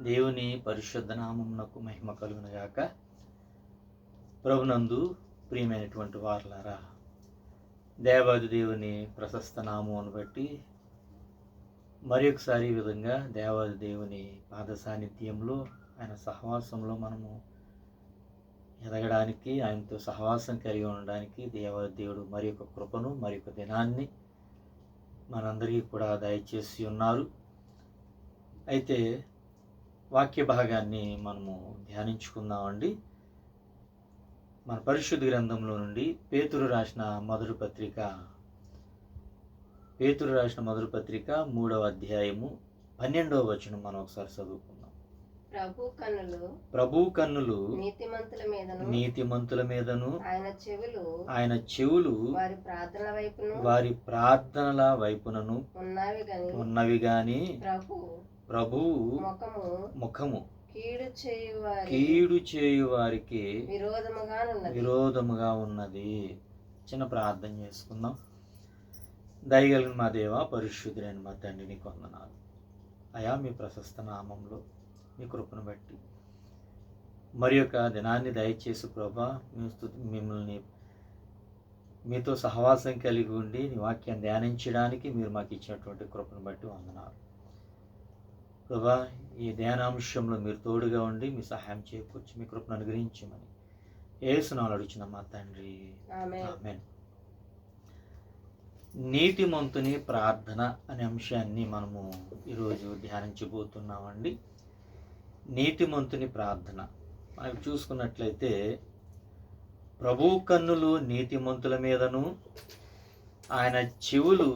దేవుని పరిశుద్ధ నామమునకు మహిమ కలుగునుగాక. ప్రభునందు ప్రియమైనటువంటి వారలారా, దేవాది దేవుని ప్రశస్త నామమును బట్టి మరి ఒకసారి ఈ విధంగా దేవాది దేవుని పాద సాన్నిధ్యంలో, ఆయన సహవాసంలో మనము ఎదగడానికి, ఆయనతో సహవాసం కలిగి ఉండడానికి దేవాది దేవుడు మరి ఒక కృపను, మరి ఒక దినాన్ని మనందరికీ కూడా దయచేసి ఉన్నారు. అయితే వాక్య భాగాన్ని మనము ధ్యానించుకుందామండి. మన పరిశుద్ధ గ్రంథంలో నుండి పేతురు రాసిన మొదటి పత్రిక 3వ అధ్యాయము 12వ వచనం మనం ఒకసారి చదువుకుందాం. ప్రభు కన్నులు నీతిమంతుల మీదను ఆయన చెవులు వారి ప్రార్థనల వైపునను ఉన్నవి గాని ప్రభువు ముఖము కీడు చేయు వారికి విరోధముగా ఉన్నది. చిన్న ప్రార్థన చేసుకుందాం. దయగలిగిన మా దేవ, పరిశుద్ధులైన మా తండ్రి, నీకు వందనాలు అయా. మీ ప్రశస్త నామంలో మీ కృపను బట్టి మరి యొక్క దినాన్ని దయచేసి ప్రభా, మిమ్మల్ని మీతో సహవాసం కలిగి ఉండి నీ వాక్యాన్ని ధ్యానించడానికి మీరు మాకు ఇచ్చినటువంటి కృపను బట్టి వందనాలు ప్రభా. ఈ ధ్యానాంశంలో మీరు తోడుగా ఉండి మీ సహాయం చేకూర్చి మీ కృపను అనుగ్రహించమని యేసునామములో అడుగుచున్న మా తండ్రి, ఆమేన్. నీతిమంతుని ప్రార్థన అనే అంశాన్ని మనము ఈరోజు ధ్యానించబోతున్నామండి. నీతిమంతుని ప్రార్థన మనం చూసుకున్నట్లయితే, ప్రభు కన్నులు నీతిమంతుల మీదను ఆయన చెవులు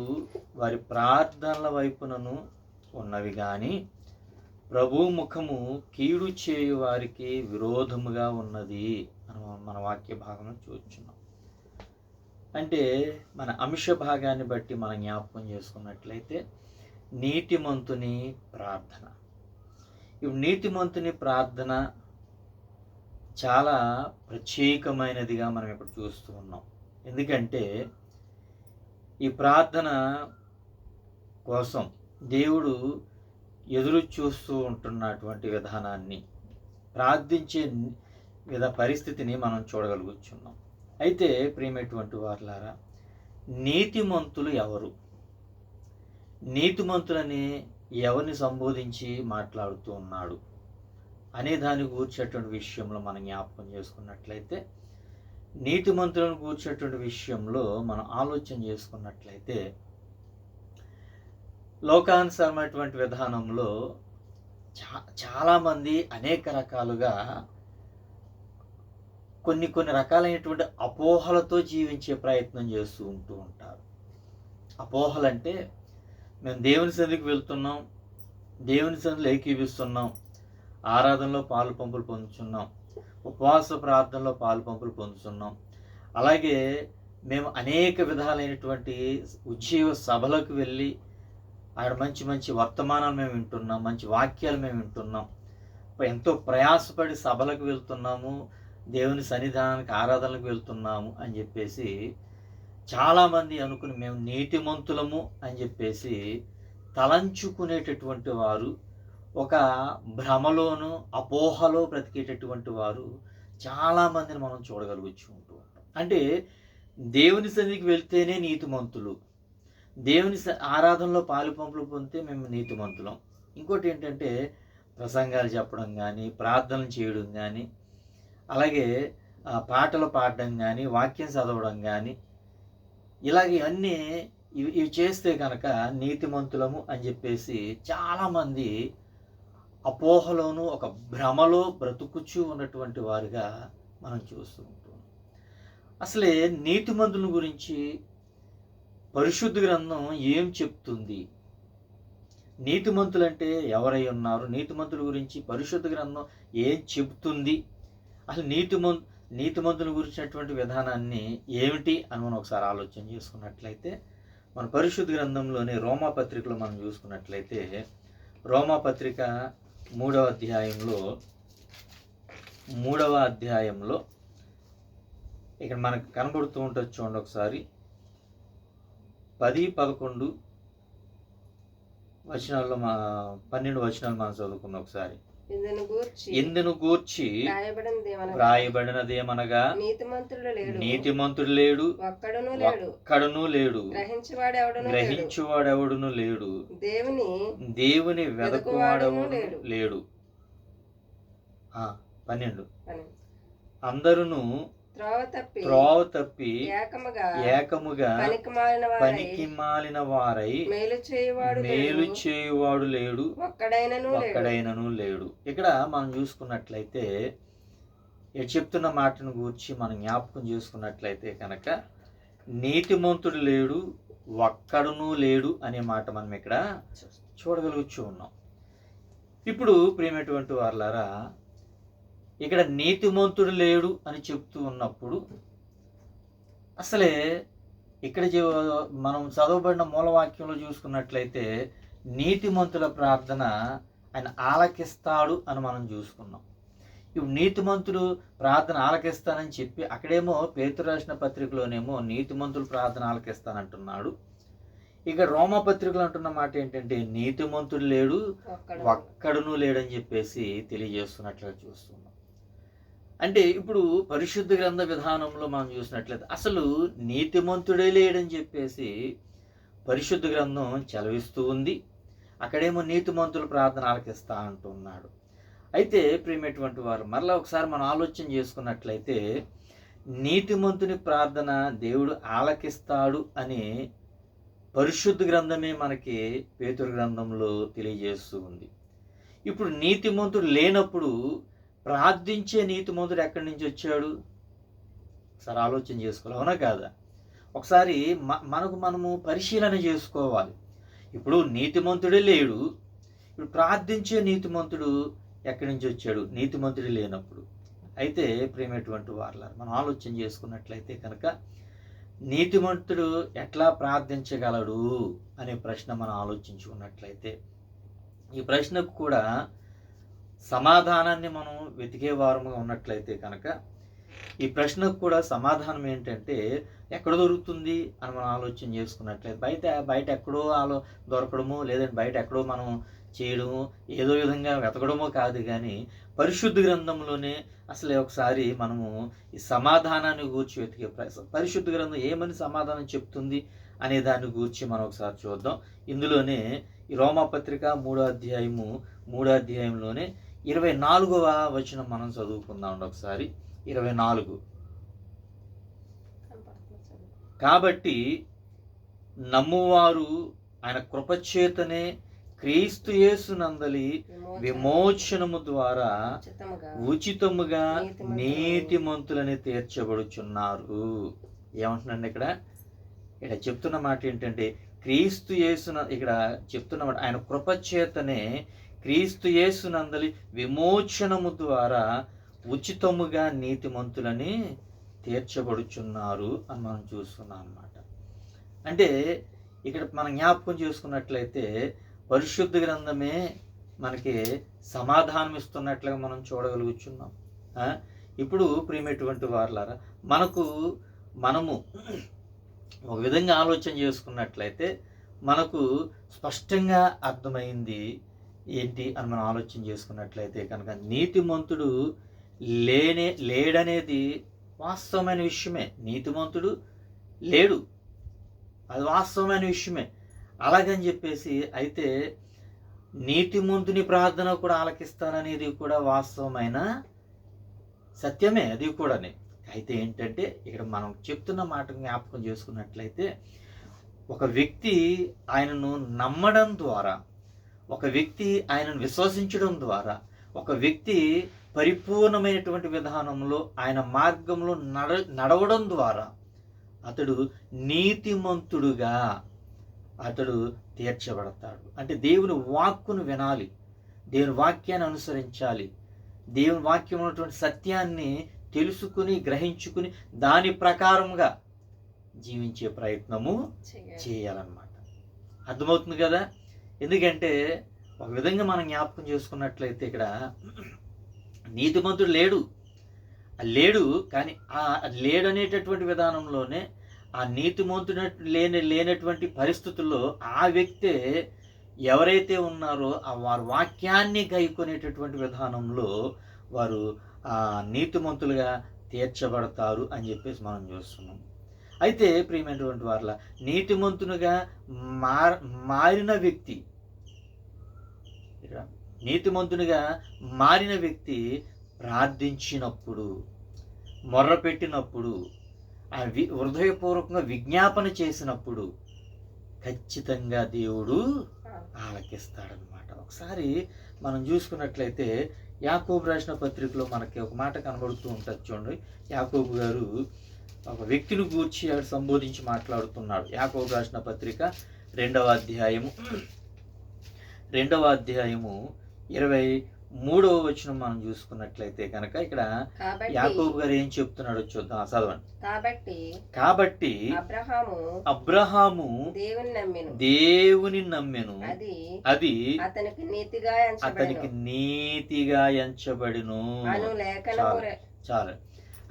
వారి ప్రార్థనల వైపునను ఉన్నవి కానీ ప్రభు ముఖము కీడు చేయు వారికి విరోధముగా ఉన్నది అని మన వాక్య భాగంలో చూస్తున్నాం. అంటే మన అంశ భాగాన్ని బట్టి మనం జ్ఞాపకం చేసుకున్నట్లయితే, నీతిమంతుని ప్రార్థన. ఇప్పుడు నీతిమంతుని ప్రార్థన చాలా ప్రత్యేకమైనదిగా మనం ఇప్పుడు చూస్తూ ఉన్నాం. ఎందుకంటే ఈ ప్రార్థన కోసం దేవుడు ఎదురు చూస్తూ ఉంటున్నటువంటి విధానాన్ని, ప్రార్థించే పరిస్థితిని మనం చూడగలుగుతున్నాం. అయితే ప్రియమైనటువంటి వారలారా, నీతిమంతులు ఎవరు? నీతిమంతులని ఎవరిని సంబోధించి మాట్లాడుతూ ఉన్నాడు అనే దాన్ని గూర్చేటువంటి విషయంలో మనం జ్ఞాపకం చేసుకున్నట్లయితే, నీతిమంతులను గూర్చేటువంటి విషయంలో మనం ఆలోచన చేసుకున్నట్లయితే, లోకానుసారమైనటువంటి విధానంలో చాలామంది అనేక రకాలుగా కొన్ని రకాలైనటువంటి అపోహలతో జీవించే ప్రయత్నం చేస్తూ ఉంటారు. అపోహలంటే, మేము దేవుని సన్నిధికి వెళ్తున్నాం, దేవుని సన్నిధిలో ఏకీవిస్తున్నాం, ఆరాధనలో పాలు పంపులు పొందుతున్నాం, ఉపవాస ప్రార్థనలో పాలు పంపులు పొందుతున్నాం, అలాగే మేము అనేక విధాలైనటువంటి ఉజ్జీవ సభలకు వెళ్ళి అక్కడ మంచి వర్తమానాలు మేము వింటున్నాం, మంచి వాక్యాలు మేము వింటున్నాం, ఎంతో ప్రయాసపడి సభలకు వెళ్తున్నాము, దేవుని సన్నిధానానికి ఆరాధనలకు వెళ్తున్నాము అని చెప్పేసి చాలామంది అనుకుని మేము నీతిమంతులము అని చెప్పేసి తలంచుకునేటటువంటి వారు, ఒక భ్రమలోను అపోహలో బ్రతికేటటువంటి వారు చాలామందిని మనం చూడగలుగుతూ ఉంటాం. అంటే దేవుని సన్నిధికి వెళ్తేనే నీతిమంతులు, దేవుని ఆరాధనలో పాలు పంపులు పొందితే మేము నీతిమంతులం. ఇంకోటి ఏంటంటే, ప్రసంగాలు చెప్పడం కానీ, ప్రార్థనలు చేయడం కానీ, అలాగే పాటలు పాడడం కానీ, వాక్యం చదవడం కానీ, ఇలాగే అన్నీ ఇవి చేస్తే కనుక నీతిమంతులము అని చెప్పేసి చాలామంది అపోహలోను ఒక భ్రమలో బ్రతుకుచూ ఉన్నటువంటి వారుగా మనం చూస్తూ ఉంటాం. అసలే నీతిమంతుల గురించి పరిశుద్ధ గ్రంథం ఏం చెప్తుంది? నీతిమంతులంటే ఎవరై ఉన్నారు? నీతిమంతుల గురించి పరిశుద్ధ గ్రంథం ఏం చెప్తుంది? అసలు నీతిమంతుల గురించినటువంటి విధానాన్ని ఏమిటి అని మనం ఒకసారి ఆలోచన చేసుకున్నట్లయితే, మన పరిశుద్ధ గ్రంథంలోని రోమాపత్రికలో మనం చూసుకున్నట్లయితే, రోమాపత్రిక 3వ అధ్యాయంలో ఇక్కడ మనకు కనబడుతూ ఉంటుంది. చూడండి ఒకసారి 10-11 వచనాల్లో 12 వచనాలు మనం చదువుకున్నాం ఒకసారి. ఇందును గూర్చి వ్రాయబడినదేమనగా నీతిమంతుడు లేడు, ఒక్కడునూ లేడు, గ్రహించువాడెవడును లేడు, దేవుని వెదకువాడెవడు లేడు. 12 అందరును త్రోవ తప్పి ఏకముగా పనికిమాలిన వారై మేలు చేయువాడు లేడు, ఒక్కడైనను లేడు. ఇక్కడ మనం చూసుకున్నట్లయితే చెప్తున్న మాటను గూర్చి మనం జ్ఞాపకం చేసుకున్నట్లయితే కనుక నీతిమంతుడు లేడు, ఒక్కడునూ లేడు అనే మాట మనం ఇక్కడ చూడగలుగుతూ ఉన్నాం. ఇప్పుడు ప్రియమైనటువంటి వారలారా, ఇక్కడ నీతిమంతుడు లేడు అని చెప్తూ ఉన్నప్పుడు అసలే ఇక్కడ మనం చదవబడిన మూలవాక్యంలో చూసుకున్నట్లయితే నీతిమంతుల ప్రార్థన ఆయన ఆలకిస్తాడు అని మనం చూసుకున్నాం. ఇప్పుడు నీతిమంతుడు ప్రార్థన ఆలకిస్తానని చెప్పి అక్కడేమో పేతురు రాసిన పత్రికలోనేమో నీతిమంతులు ప్రార్థన ఆలకిస్తానంటున్నాడు. ఇక రోమపత్రికలు అంటున్న మాట ఏంటంటే నీతిమంతుడు లేడు, ఒక్కడునూ లేడని చెప్పేసి తెలియజేస్తున్నట్లుగా చూస్తున్నాం. అంటే ఇప్పుడు పరిశుద్ధ గ్రంథ విధానంలో మనం చూసినట్లయితే అసలు నీతిమంతుడే లేడని చెప్పేసి పరిశుద్ధ గ్రంథం చెలవిస్తూ ఉంది. అక్కడేమో నీతిమంతుల ప్రార్థన ఆలకిస్తా అంటున్నాడు. అయితే ప్రియమైనటువంటి వారు మరలా ఒకసారి మనం ఆలోచన చేసుకున్నట్లయితే నీతిమంతుని ప్రార్థన దేవుడు ఆలకిస్తాడు అని పరిశుద్ధ గ్రంథమే మనకి పేతురు గ్రంథంలో తెలియజేస్తూ ఉంది. ఇప్పుడు నీతిమంతుడు లేనప్పుడు ప్రార్థించే నీతిమంతుడు ఎక్కడి నుంచి వచ్చాడు? ఒకసారి ఆలోచన చేసుకోవాలి, అవునా కాదా? ఒకసారి మనము పరిశీలన చేసుకోవాలి. ఇప్పుడు నీతిమంతుడే లేడు, ఇప్పుడు ప్రార్థించే నీతిమంతుడు ఎక్కడి నుంచి వచ్చాడు? నీతిమంతుడు లేనప్పుడు. అయితే ప్రియమైనటువంటి వారలారా, మనం ఆలోచన చేసుకున్నట్లయితే కనుక నీతిమంతుడు ఎట్లా ప్రార్థించగలడు అనే ప్రశ్న మనం ఆలోచించుకున్నట్లయితే ఈ ప్రశ్నకు కూడా సమాధానాన్ని మనం వెతికే వారముగా ఉన్నట్లయితే కనుక ఈ ప్రశ్నకు కూడా సమాధానం ఏంటంటే ఎక్కడ దొరుకుతుంది అని మనం ఆలోచన చేసుకున్నట్లయితే బయట ఎక్కడో దొరకడమో లేదంటే బయట ఎక్కడో మనం చేయడము ఏదో విధంగా వెతకడమో కాదు, కానీ పరిశుద్ధ గ్రంథంలోనే అసలు ఒకసారి మనము ఈ సమాధానాన్ని గూర్చి వెతికే పరిశుద్ధ గ్రంథం ఏమని సమాధానం చెప్తుంది అనే దాన్ని గూర్చి మనం ఒకసారి చూద్దాం. ఇందులోనే ఈ రోమాపత్రిక 3వ అధ్యాయంలోనే 24వ వచనం మనం చదువుకుందాం ఒకసారి. 24 కాబట్టి నమ్మువారు ఆయన కృపచేతనే క్రీస్తు యేసునందలి విమోచనము ద్వారా ఉచితముగా నీతిమంతులని తీర్చబడుచున్నారు. ఏమంటున్నాండి ఇక్కడ చెప్తున్న మాట ఏంటంటే క్రీస్తు యేసున ఇక్కడ చెప్తున్న మాట ఆయన కృపచేతనే క్రీస్తు యేసునందలి విమోచనము ద్వారా ఉచితముగా నీతిమంతులని తీర్చబడుచున్నారు అని మనం చూస్తున్నాం అన్నమాట. అంటే ఇక్కడ మనం జ్ఞాపకం చేసుకున్నట్లయితే పరిశుద్ధ గ్రంథమే మనకి సమాధానం ఇస్తున్నట్లుగా మనం చూడగలుగుతున్నాం. ఇప్పుడు ప్రియమైనటువంటి వారలారా, మనము ఒక విధంగా ఆలోచన చేసుకున్నట్లయితే మనకు స్పష్టంగా అర్థమైంది ఏంటి అని మనం ఆలోచన చేసుకున్నట్లయితే కనుక నీతిమంతుడు లేడనేది వాస్తవమైన విషయమే. నీతిమంతుడు లేడు, అది వాస్తవమైన విషయమే. అలాగని చెప్పేసి అయితే నీతిమంతుని ప్రార్థన కూడా ఆలకిస్తాననేది కూడా వాస్తవమైన సత్యమే, అది కూడానే. అయితే ఏంటంటే ఇక్కడ మనం చెప్తున్న మాట జ్ఞాపకం చేసుకున్నట్లయితే ఒక వ్యక్తి ఆయనను నమ్మడం ద్వారా, ఒక వ్యక్తి ఆయనను విశ్వసించడం ద్వారా, ఒక వ్యక్తి పరిపూర్ణమైనటువంటి విధానంలో ఆయన మార్గంలో నడవడం ద్వారా అతడు నీతిమంతుడుగా అతడు తీర్చబడతాడు. అంటే దేవుని వాక్కును వినాలి, దేవుని వాక్యాన్ని అనుసరించాలి, దేవుని వాక్యం ఉన్నటువంటి సత్యాన్ని తెలుసుకుని గ్రహించుకుని దాని ప్రకారంగా జీవించే ప్రయత్నము చేయాలన్నమాట. అర్థమవుతుంది కదా? ఎందుకంటే ఒక విధంగా మనం జ్ఞాపకం చేసుకున్నట్లయితే ఇక్కడ నీతిమంతుడు లేడు కానీ ఆ లేడు అనేటటువంటి విధానంలోనే ఆ నీతిమంతుడు లేనటువంటి పరిస్థితుల్లో ఆ వ్యక్తే ఎవరైతే ఉన్నారో వారు వాక్యాన్ని గైకొనేటటువంటి విధానంలో వారు నీతిమంతులుగా తీర్చబడతారు అని చెప్పేసి మనం చూస్తున్నాం. అయితే ప్రియమైనటువంటి వారల నీతిమంతునిగా మారిన వ్యక్తి నీతిమంతునిగా మారిన వ్యక్తి ప్రార్థించినప్పుడు, మొర్రపెట్టినప్పుడు, హృదయపూర్వకంగా విజ్ఞాపన చేసినప్పుడు ఖచ్చితంగా దేవుడు ఆలకిస్తాడనమాట. ఒకసారి మనం చూసుకున్నట్లయితే యాకోబు రాసిన పత్రికలో మనకి ఒక మాట కనబడుతూ ఉంటుంది చూడండి. యాకోబు గారు ఒక వ్యక్తిని గూర్చి సంబోధించి మాట్లాడుతున్నాడు. యాకోబు రాసిన పత్రిక 2వ అధ్యాయము 23వ వచనం మనం చూసుకున్నట్లయితే కనుక ఇక్కడ యాకోబు గారు ఏం చెప్తున్నాడో చూద్దాం, చదవండి. కాబట్టి అబ్రహాము దేవుని నమ్మెను, అది అతనికి నీతిగా ఎంచబడిను. చాలు.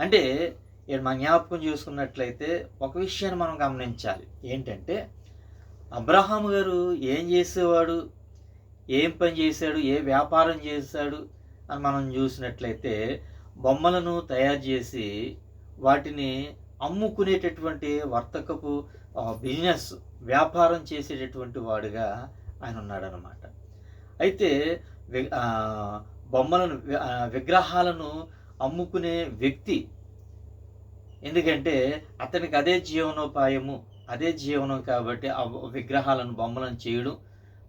అంటే మనం జ్ఞాపకం చేసుకున్నట్లయితే ఒక విషయాన్ని మనం గమనించాలి. ఏంటంటే అబ్రహాము గారు ఏం చేసేవాడు, ఏం పని చేశాడు, ఏ వ్యాపారం చేశాడు అని మనం చూసినట్లయితే బొమ్మలను తయారు చేసి వాటిని అమ్ముకునేటటువంటి వర్తకపు బిజినెస్ వ్యాపారం చేసేటటువంటి వాడుగా ఆయన ఉన్నాడనమాట. అయితే బొమ్మలను విగ్రహాలను అమ్ముకునే వ్యక్తి, ఎందుకంటే అతనికి అదే జీవనోపాయము, అదే జీవనం. కాబట్టి ఆ విగ్రహాలను బొమ్మలను చేయడం,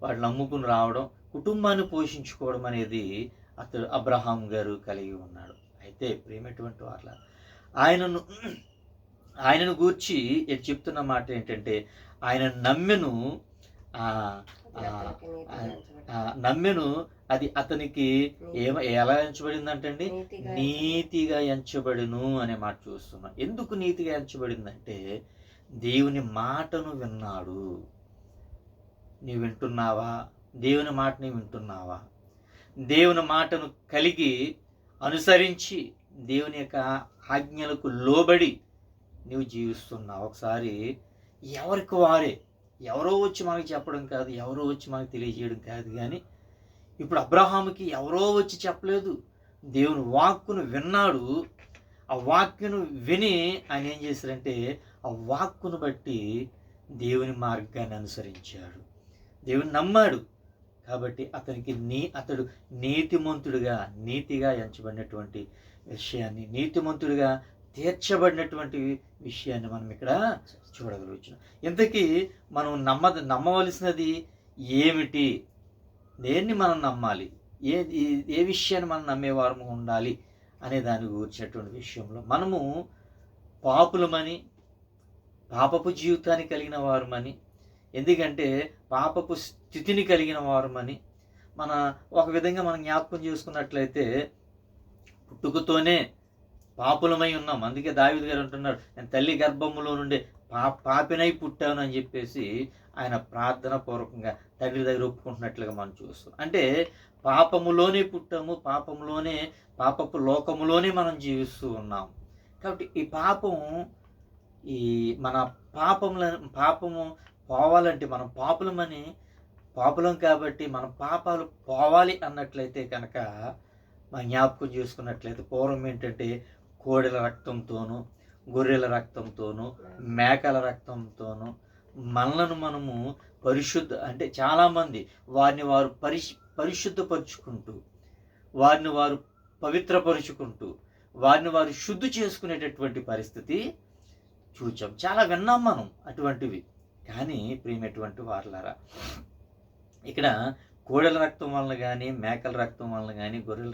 వాటిని అమ్ముకుని రావడం, కుటుంబాన్ని పోషించుకోవడం అనేది అబ్రహాం గారు కలిగి ఉన్నాడు. అయితే ప్రేమటువంటి వాళ్ళ ఆయనను గూర్చి చెప్తున్న మాట ఏంటంటే ఆయన నమ్మెను అది అతనికి ఎలా ఎంచబడిందంటండి, నీతిగా ఎంచబడును అనే మాట చూస్తున్నాం. ఎందుకు నీతిగా ఎంచబడిందంటే దేవుని మాటను విన్నాడు. నీవు వింటున్నావా? దేవుని మాట నీవు వింటున్నావా? దేవుని మాటను కలిగి అనుసరించి దేవుని యొక్క ఆజ్ఞలకు లోబడి నీవు జీవిస్తున్నావు. ఒకసారి ఎవరికి వారే, ఎవరో వచ్చి మనకి చెప్పడం కాదు, ఎవరో వచ్చి మనకి తెలియజేయడం కాదు, కానీ ఇప్పుడు అబ్రహాముకి ఎవరో వచ్చి చెప్పలేదు, దేవుని వాక్కును విన్నాడు. ఆ వాక్కును విని ఆయన ఏం చేశారంటే ఆ వాక్కును బట్టి దేవుని మార్గాన్ని అనుసరించాడు, దేవుని నమ్మాడు. కాబట్టి అతడు నీతిగా ఎంచబడినటువంటి విషయాన్ని, నీతిమంతుడిగా తీర్చబడినటువంటి విషయాన్ని మనం ఇక్కడ చూడగలుగుతున్నాం. ఇంతకీ మనం నమ్మవలసినది ఏమిటి? దేన్ని మనం నమ్మాలి? ఏ విషయాన్ని మనం నమ్మేవారము ఉండాలి అనే దాని గురించినటువంటి విషయంలో మనము పాపులమని, పాపపు జీవితాన్ని కలిగిన వారమని, ఎందుకంటే పాపపు స్థితిని కలిగిన వారమని ఒక విధంగా మనం జ్ఞాపకం చేసుకున్నట్లయితే పుట్టుకతోనే పాపులమై ఉన్నాం. అందుకే దావీదు గారు అంటున్నాడు, నేను తల్లి గర్భములో నుండి పాపినై పుట్టాను అని చెప్పేసి ఆయన ప్రార్థన పూర్వకంగా తండ్రి దగ్గర ఒప్పుకుంటున్నట్లుగా మనం చూస్తాం. అంటే పాపములోనే పుట్టాము, పాపపు లోకములోనే మనం జీవిస్తూ ఉన్నాం. కాబట్టి మన పాపము పోవాలంటే మనం పాపులం కాబట్టి మన పాపాలు పోవాలి అన్నట్లయితే కనుక మనం జ్ఞాపకం చేసుకున్నట్లయితే పూర్వం ఏంటంటే కోడెల రక్తంతోనూ, గొర్రెల రక్తంతోనూ, మేకల రక్తంతోనూ మనము అంటే చాలామంది వారిని వారు పరిశుద్ధపరుచుకుంటూ, వారిని వారు పవిత్రపరుచుకుంటూ, వారిని వారు శుద్ధి చేసుకునేటటువంటి పరిస్థితి చూచాం. చాలా విన్నాం మనం అటువంటివి. కానీ ప్రియమైనటువంటి వారలారా, ఇక్కడ కోడెల రక్తం వలన కానీ, మేకల రక్తం వలన కానీ, గొర్రెల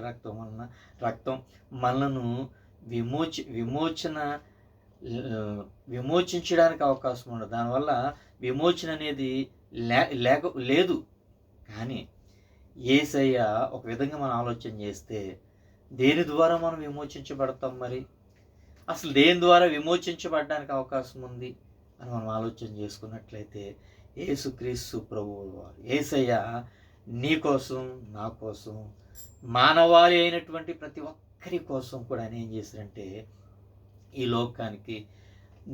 రక్తం మనలను విమోచించడానికి అవకాశం ఉండదు. దానివల్ల విమోచన అనేది లేదు. కానీ యేసయ్య ఒక విధంగా మనం ఆలోచన చేస్తే దేని ద్వారా మనం విమోచించబడతాం? మరి అసలు దేని ద్వారా విమోచించబడడానికి అవకాశం ఉంది అని మనం ఆలోచన చేసుకున్నట్లయితే యేసుక్రీస్తు ప్రభువు వారు, యేసయ్య నీ కోసం, నా కోసం, మానవాళి అయినటువంటి ప్రతి ఒక్కరి కోసం కూడా ఆయన ఏం చేశారంటే ఈ లోకానికి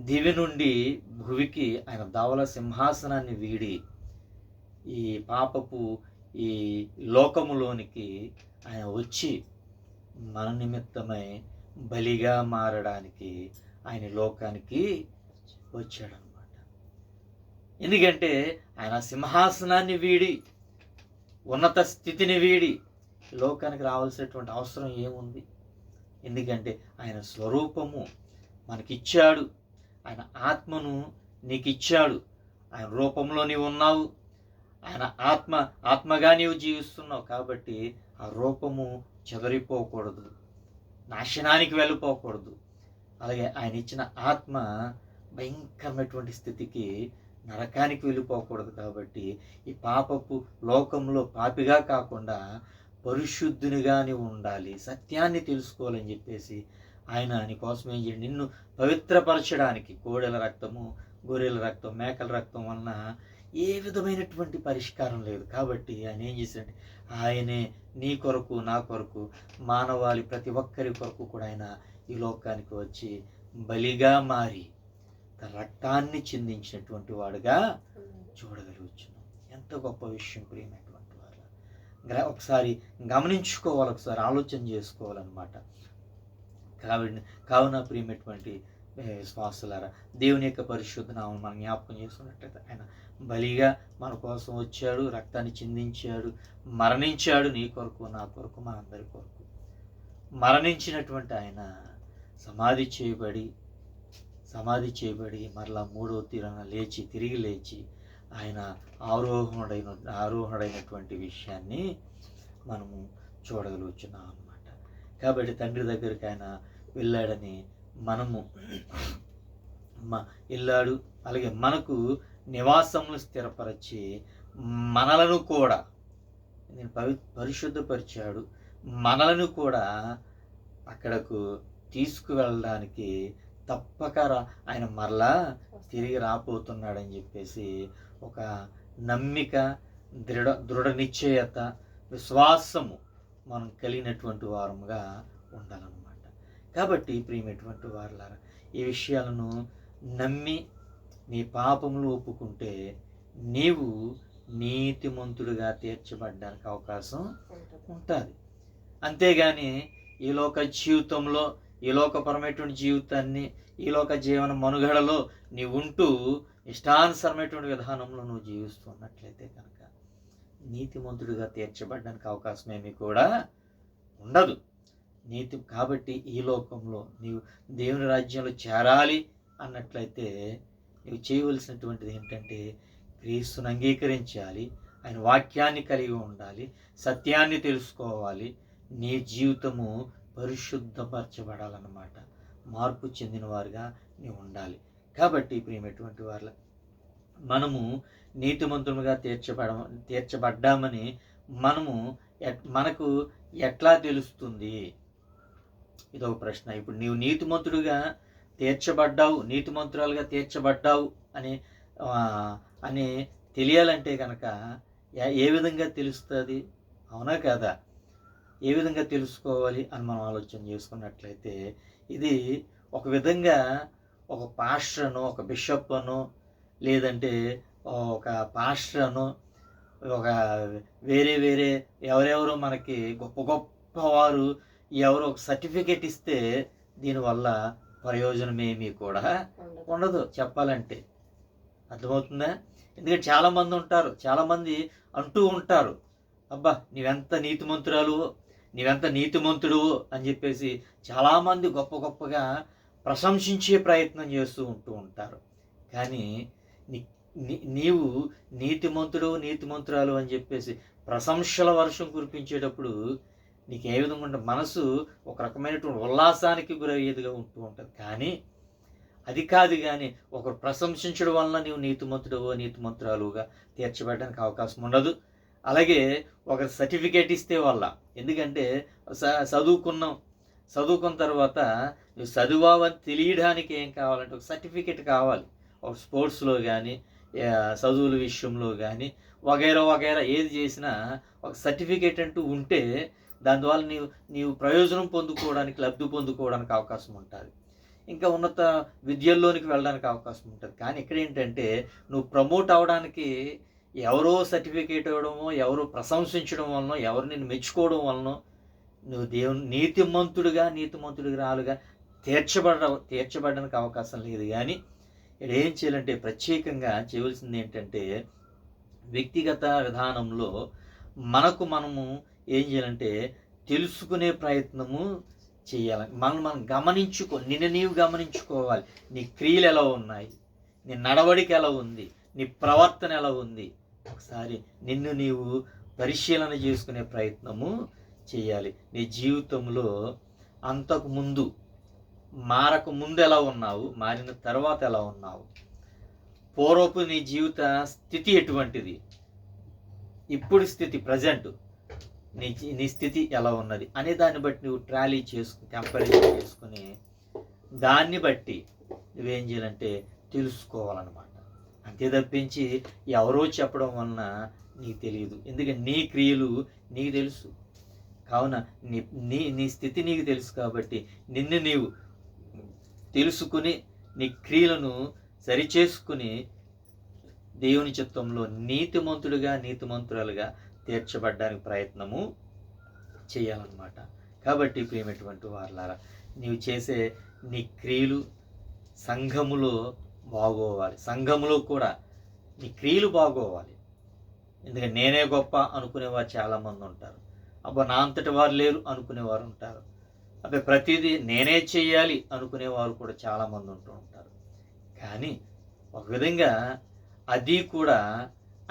దివి నుండి భువికి ఆయన ధవల సింహాసనాన్ని వీడి ఈ పాపపు ఈ లోకములోనికి ఆయన వచ్చి మన నిమిత్తమై బలిగా మారడానికి ఆయన లోకానికి వచ్చాడనమాట. ఎందుకంటే ఆయన సింహాసనాన్ని వీడి, ఉన్నత స్థితిని వీడి లోకానికి రావాల్సినటువంటి అవసరం ఏముంది? ఎందుకంటే ఆయన స్వరూపము మనకిచ్చాడు, ఆయన ఆత్మను నీకు ఇచ్చాడు, ఆయన రూపంలో నీవు ఉన్నావు, ఆయన ఆత్మగా నీవు జీవిస్తున్నావు. కాబట్టి ఆ రూపము చెదరిపోకూడదు, నాశనానికి వెళ్ళిపోకూడదు. అలాగే ఆయన ఇచ్చిన ఆత్మ భయంకరమైనటువంటి స్థితికి, నరకానికి వెళ్ళిపోకూడదు. కాబట్టి ఈ పాపపు లోకంలో పాపిగా కాకుండా పరిశుద్ధునిగా నీవు ఉండాలి, సత్యాన్ని తెలుసుకోవాలని చెప్పేసి ఆయన నీకోసం ఏం చేయండి, నిన్ను పవిత్రపరచడానికి కోడెల రక్తము, గొర్రెల రక్తం, మేకల రక్తం వలన ఏ విధమైనటువంటి పరిష్కారం లేదు. కాబట్టి ఆయన ఏం చేశాడంటే ఆయనే నీ కొరకు, నా కొరకు, మానవాళి ప్రతి ఒక్కరి కొరకు కూడా ఆయన ఈ లోకానికి వచ్చి బలిగా మారి తన రక్తాన్ని చిందించినటువంటి వాడుగా చూడగలుగుతున్నాం. ఎంత గొప్ప విషయం ప్రియమైనటువంటి వారు. ఒకసారి గమనించుకోవాలి, ఒకసారి ఆలోచన చేసుకోవాలన్నమాట. కావున ప్రియమైనటువంటి విశ్వాసులారా, దేవుని యొక్క పరిశుద్ధ నామమును మనం జ్ఞాపకం చేసుకున్నట్లయితే ఆయన బలిగా మన కోసం వచ్చాడు, రక్తాన్ని చిందించాడు, మరణించాడు, నీ కొరకు, నా కొరకు, మనందరి కొరకు. మరణించినటువంటి ఆయన సమాధి చేయబడి మరలా మూడవ తీరాన తిరిగి లేచి ఆయన ఆరోహణుడైనటువంటి విషయాన్ని మనము చూడగలుగుతున్నాం అన్నమాట. కాబట్టి తండ్రి దగ్గరికి ఆయన వెళ్ళాడని మనము వెళ్ళాడు. అలాగే మనకు నివాసములు స్థిరపరిచి మనలను కూడా నేను పరిశుద్ధపరిచాడు, మనలను కూడా అక్కడకు తీసుకువెళ్ళడానికి తప్పక ఆయన మరలా తిరిగి రాబోతున్నాడని చెప్పేసి ఒక నమ్మిక, దృఢ నిశ్చయత, విశ్వాసము మనం కలిగినటువంటి వారముగా ఉండాలన్నమాట. కాబట్టి ప్రియమైనటువంటి వారులారా, ఈ విషయాలను నమ్మి నీ పాపములు ఒప్పుకుంటే నీవు నీతిమంతుడిగా తీర్చబడ్డానికి అవకాశం ఉంటుంది. అంతేగాని ఈ లోక జీవితంలో, ఈ లోకపరమైనటువంటి జీవితాన్ని, ఈ లోక జీవన మనుగడలో నీవు ఉంటూ ఇష్టానుసరమైనటువంటి విధానంలో నువ్వు జీవిస్తున్నట్లయితే కనుక నీతిమంతుడిగా తీర్చబడ్డానికి అవకాశం ఏమీ కూడా ఉండదు. కాబట్టి ఈ లోకంలో నీవు దేవుని రాజ్యంలో చేరాలి అన్నట్లయితే నీవు చేయవలసినటువంటిది ఏంటంటే క్రీస్తుని అంగీకరించాలి, ఆయన వాక్యాన్ని కలిగి ఉండాలి, సత్యాన్ని తెలుసుకోవాలి, నీ జీవితము పరిశుద్ధపరచబడాలన్నమాట. మార్పు చెందిన వారుగా నీవు ఉండాలి. కాబట్టి ప్రియమైనటువంటి వారు, మనము నీతిమంతులుగా తీర్చబడ్డామని మనకు ఎట్లా తెలుస్తుంది? ఇదొక ప్రశ్న. ఇప్పుడు నీవు నీతిమంతుడుగా తీర్చబడ్డావు, నీతిమంతురాలుగా తీర్చబడ్డావు అని తెలియాలంటే కనుక ఏ విధంగా తెలుస్తుంది? అవునా కదా? ఏ విధంగా తెలుసుకోవాలి అని మనం ఆలోచన చేసుకున్నట్లయితే ఇది ఒక విధంగా ఒక పాస్టర్ను, ఒక బిషప్ అను, లేదంటే ఒక పాస్టర్ అను, ఒక వేరే ఎవరెవరో మనకి గొప్ప వారు ఎవరో ఒక సర్టిఫికేట్ ఇస్తే దీనివల్ల ప్రయోజనం ఏమీ కూడా ఉండదు చెప్పాలంటే. అర్థమవుతుందా? ఎందుకంటే చాలామంది అంటూ ఉంటారు, అబ్బా నీవెంత నీతిమంతురాలు, నీవెంత నీతిమంతుడు అని చెప్పేసి చాలామంది గొప్పగా ప్రశంసించే ప్రయత్నం చేస్తూ ఉంటారు. కానీ నీవు నీతిమంతురాలు అని చెప్పేసి ప్రశంసల వర్షం కురిపించేటప్పుడు నీకు ఏ విధంగా ఉంటుంది? మనసు ఒక రకమైనటువంటి ఉల్లాసానికి గురయ్యేదిగా ఉంటుంది. కానీ అది కాదు, కానీ ఒకరు ప్రశంసించడం వలన నీవు నీతిమంతురాలుగా తీర్చబడడానికి అవకాశం ఉండదు. అలాగే ఒక సర్టిఫికేట్ ఇస్తే వల్ల, ఎందుకంటే చదువుకున్న తర్వాత నువ్వు చదువావని తెలియడానికి ఏం కావాలంటే ఒక సర్టిఫికేట్ కావాలి. ఒక స్పోర్ట్స్లో కానీ, చదువుల విషయంలో కానీ, వగైరా ఏది చేసినా ఒక సర్టిఫికేట్ అంటూ ఉంటే దాని ద్వారా నీవు ప్రయోజనం పొందుకోవడానికి, లబ్ధి పొందుకోవడానికి అవకాశం ఉంటుంది. ఇంకా ఉన్నత విద్యల్లోనికి వెళ్ళడానికి అవకాశం ఉంటుంది. కానీ ఇక్కడ ఏంటంటే నువ్వు ప్రమోట్ అవడానికి ఎవరో సర్టిఫికేట్ ఇవ్వడమో, ఎవరో ప్రశంసించడం వలనో, ఎవరు నిన్ను మెచ్చుకోవడం వలనో నువ్వు దేవుని నీతిమంతుడిగా తీర్చబడడానికి అవకాశం లేదు. కానీ ఇక్కడ ఏం చేయాలంటే ప్రత్యేకంగా చేయవలసింది ఏంటంటే వ్యక్తిగత విధానంలో మనము ఏం చేయాలంటే తెలుసుకునే ప్రయత్నము చేయాలి. మనం నిన్ను నీవు గమనించుకోవాలి. నీ క్రియలు ఎలా ఉన్నాయి, నీ నడవడిక ఎలా ఉంది, నీ ప్రవర్తన ఎలా ఉంది, ఒకసారి నిన్ను నీవు పరిశీలన చేసుకునే ప్రయత్నము చేయాలి. నీ జీవితంలో అంతకు ముందు మారక ముందు ఎలా ఉన్నావు, మారిన తర్వాత ఎలా ఉన్నావు, పూర్వపు నీ జీవిత స్థితి ఎటువంటిది, ఇప్పుడు స్థితి ప్రజెంట్ నీ స్థితి ఎలా ఉన్నది అనే దాన్ని బట్టి నువ్వు కంపారిజన్ చేసుకుని దాన్ని బట్టి నువ్వేం చేయాలంటే తెలుసుకోవాలన్నమాట. అంతే తప్పించి ఎవరో చెప్పడం వలన నీకు తెలియదు. ఎందుకంటే నీ క్రియలు నీకు తెలుసు. కావున నీ స్థితి నీకు తెలుసు కాబట్టి నిన్ను నీవు తెలుసుకుని నీ క్రియలను సరిచేసుకుని దేవుని చిత్తంలో నీతిమంతురాలుగా తీర్చబడ్డానికి ప్రయత్నము చేయాలన్నమాట. కాబట్టి ప్రియమైనటువంటి వారలారా, నీవు చేసే నీ క్రియలు సంఘములో బాగోవాలి. సంఘములో కూడా నీ క్రియలు బాగోవాలి. ఎందుకంటే నేనే గొప్ప అనుకునేవారు చాలామంది ఉంటారు. అబ్బా నా అంతటి వారు లేరు అనుకునేవారు ఉంటారు. అబ్బా ప్రతిదీ నేనే చేయాలి అనుకునేవారు కూడా చాలామంది ఉంటూ ఉంటారు. కానీ ఒక విధంగా అది కూడా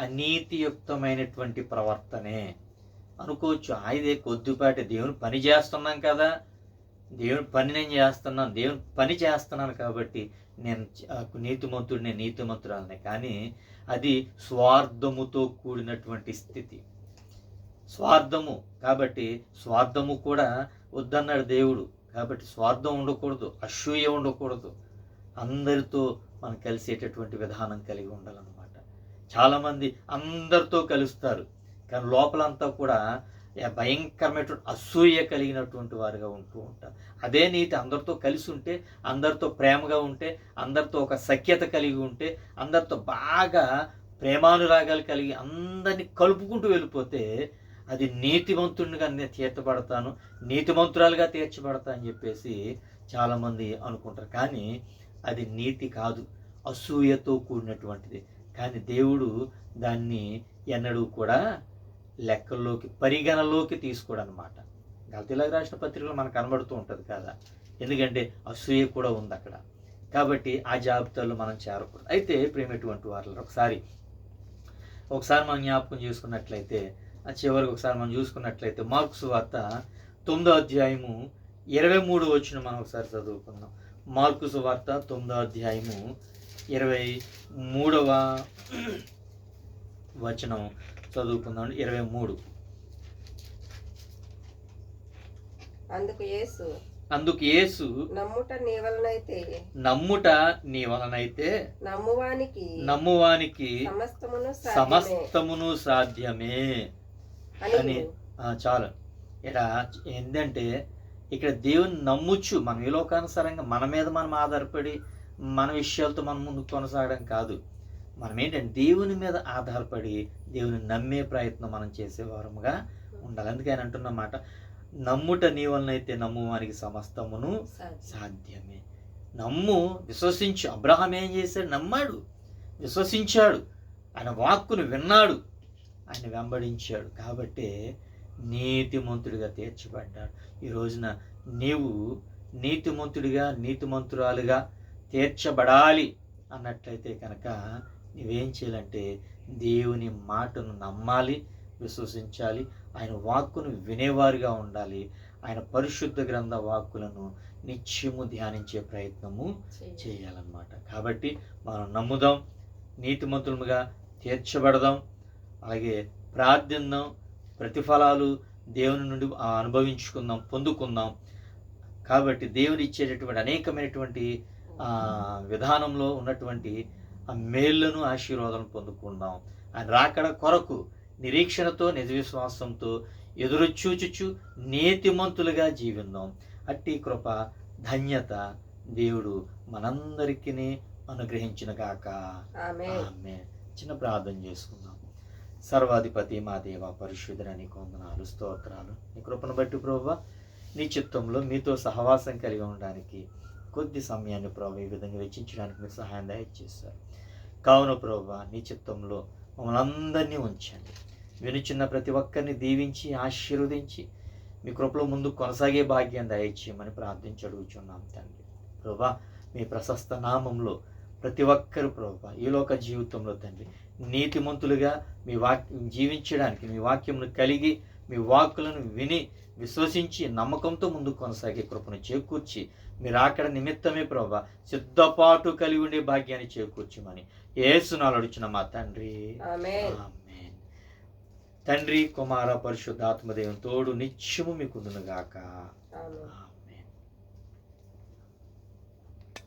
అనీతియుక్తమైనటువంటి ప్రవర్తనే అనుకోవచ్చు. ఇదే కొద్దిపాటి దేవుని పని చేస్తున్నాం కదా, దేవుని పని నేను చేస్తున్నాను, దేవుని పని చేస్తున్నాను కాబట్టి నేను నీతిమంతురాలనే. కానీ అది స్వార్థముతో కూడినటువంటి స్థితి. స్వార్థము కాబట్టి స్వార్థము కూడా వద్దన్నాడు దేవుడు. కాబట్టి స్వార్థం ఉండకూడదు, అసూయ ఉండకూడదు. అందరితో మనం కలిసేటటువంటి విధానం కలిగి ఉండాలన్నమాట. చాలామంది అందరితో కలుస్తారు, కానీ లోపలంతా కూడా భయంకరమైనటువంటి అసూయ కలిగినటువంటి వారుగా ఉంటూ ఉంటారు. అదే నీతి అందరితో కలిసి ఉంటే, అందరితో ప్రేమగా ఉంటే, అందరితో ఒక సఖ్యత కలిగి ఉంటే, అందరితో బాగా ప్రేమానురాగాలు కలిగి అందరినీ కలుపుకుంటూ వెళ్ళిపోతే అది నీతిమంతుడిగా నేను తీర్చబడతాను, నీతిమంతురాలుగా తీర్చబడతా అని చెప్పేసి చాలామంది అనుకుంటారు. కానీ అది నీతి కాదు, అసూయతో కూడినటువంటిది. కానీ దేవుడు దాన్ని ఎన్నడూ కూడా పరిగణలోకి తీసుకోడు అనమాట. గలతీయులకు రాసిన పత్రికలో మనకు కనబడుతూ ఉంటుంది కదా, ఎందుకంటే అసూయ కూడా ఉంది అక్కడ. కాబట్టి ఆ జాబితాలో మనం చేరకూడదు. అయితే ప్రేమటువంటి వారు ఒకసారి మనం జ్ఞాపకం చేసుకున్నట్లయితే, చివరికి ఒకసారి మనం చూసుకున్నట్లయితే మార్కు సువార్త 9వ అధ్యాయము 23వ వచనం మనం ఒకసారి చదువుకుందాం. మార్కు సువార్త 9వ అధ్యాయము 23వ వచనం చదువుకుందాం. 23. అందుకు యేసు నమ్ముట నీ వలనైతే నమ్మువానికి సమస్తమును సాధ్యమే అని. చాలు. ఇక్కడ ఏంటంటే ఇక్కడ దేవుని నమ్ముచ్చు. మనం ఈ లోకానుసారంగా మన మీద మనం ఆధారపడి మన విషయాలతో మనం ముందుకు కొనసాగడం కాదు. మనం ఏంటంటే దేవుని మీద ఆధారపడి దేవుని నమ్మే ప్రయత్నం మనం చేసేవారముగా ఉండాలి. అందుకే ఆయన అంటున్నమాట, నమ్ముట నీ వలనైతే నమ్మువానికి సమస్తమును సాధ్యమే. విశ్వసించు. అబ్రహాం ఏం చేశాడు? నమ్మాడు, విశ్వసించాడు, ఆయన వాక్కును విన్నాడు, ఆయన వెంబడించాడు. కాబట్టి నీతిమంతుడిగా తీర్చబడ్డాడు. ఈ రోజున నీవు నీతిమంతురాలుగా తీర్చబడాలి అన్నట్లయితే కనుక నువ్వేం చేయాలంటే దేవుని మాటను నమ్మాలి, విశ్వసించాలి, ఆయన వాక్కును వినేవారుగా ఉండాలి, ఆయన పరిశుద్ధ గ్రంథ వాక్కులను నిత్యము ధ్యానించే ప్రయత్నము చేయాలన్నమాట. కాబట్టి మనం నమ్ముదాం, నీతిమంతులుగా తీర్చబడదాం, అలాగే ప్రార్థిద్దాం, ప్రతిఫలాలు దేవుని నుండి అనుభవించుకుందాం, పొందుకుందాం. కాబట్టి దేవుడు ఇచ్చేటటువంటి అనేకమైనటువంటి విధానంలో ఉన్నటువంటి ఆ మేళ్లను ఆశీర్వాదాలను పొందుకుందాం. ఆయన రాకడ కొరకు నిరీక్షణతో నిజ విశ్వాసంతో ఎదురు చూచుచు నీతిమంతులుగా జీవిద్దాం. అట్టి కృప ధన్యత దేవుడు మనందరికీ అనుగ్రహించిన గాక. ఆమేన్. చిన్న ప్రార్థన చేసుకుందాం. సర్వాధిపతి మా దేవ పరిశుద్ధుడా నీకు వందనాలు, స్తోత్రాలు. నీ కృపను బట్టి ప్రభువా, నీ చిత్తంలో మీతో సహవాసం కలిగి ఉండడానికి కొద్ది సమయాన్ని ప్రభు ఈ విధంగా వెచ్చించడానికి మీరు సహాయం దయచేశారు. కావున ప్రభువా, నీ చిత్తంలో మమ్మల్ని అందరినీ ఉంచండి. వినుచున్న ప్రతి ఒక్కరిని దీవించి ఆశీర్వదించి మీ కృపలో ముందు కొనసాగే భాగ్యం దయచేయమని ప్రార్థించి అడుగుచున్నాం తండ్రి. ప్రభువా, మీ ప్రశస్త నామంలో ప్రతి ఒక్కరు ప్రభువా ఈ లోక జీవితంలో తండ్రి నీతిమంతులుగా మీ జీవించడానికి మీ వాక్యమును కలిగి మీ వాక్కులను విని విశ్వసించి నమ్మకంతో ముందుకు కొనసాగే కృపను చేకూర్చి మీరు అక్కడ నిమిత్తమే ప్రభువా సిద్ధపాటు కలిగి ఉండే భాగ్యాన్ని చేకూర్చమని యేసునామములో అడుగుచున్న మా తండ్రి, ఆమేన్. ఆమేన్. తండ్రి, కుమార, పరిశుద్ధాత్మ దేవుని తోడు నిత్యము మీకుండును గాక. ఆమేన్.